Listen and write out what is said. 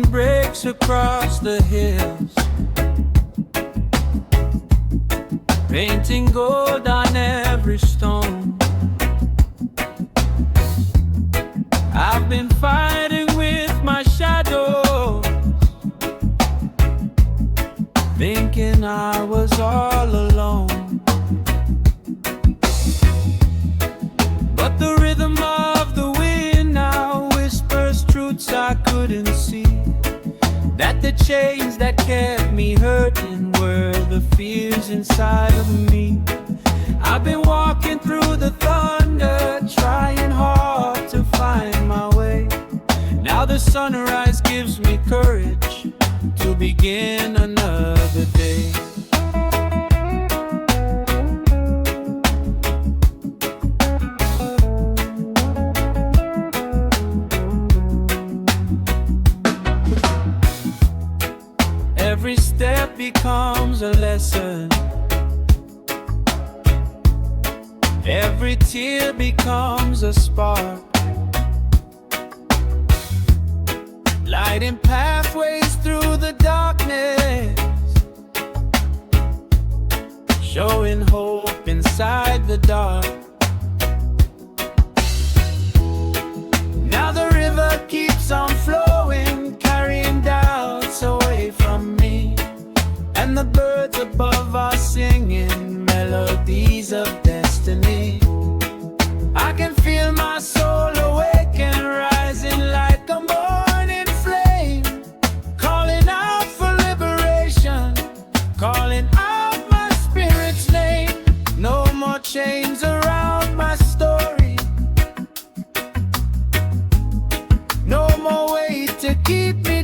breaks across the hills, painting gold on every stone. I've been fighting with my shadows, thinking I was all alone. But the rhythm of the wind now whispers truths I couldn't see, that the chains that kept me hurting were the fears inside of me. I've been walking through the thunder, trying hard to find my way. Now the sunrise gives me courage to begin another day. Every step becomes a lesson, every tear becomes a spark, lighting pathways through the darkness, showing hope inside the dark. Now the river keeps on flowing, carrying doubts away from me, and the birds above are singing melodies of destiny. I can feel my soul awaken, rising like a morning flame, calling out for liberation, calling out my spirit's name. No more chains around my story, no more weight to keep me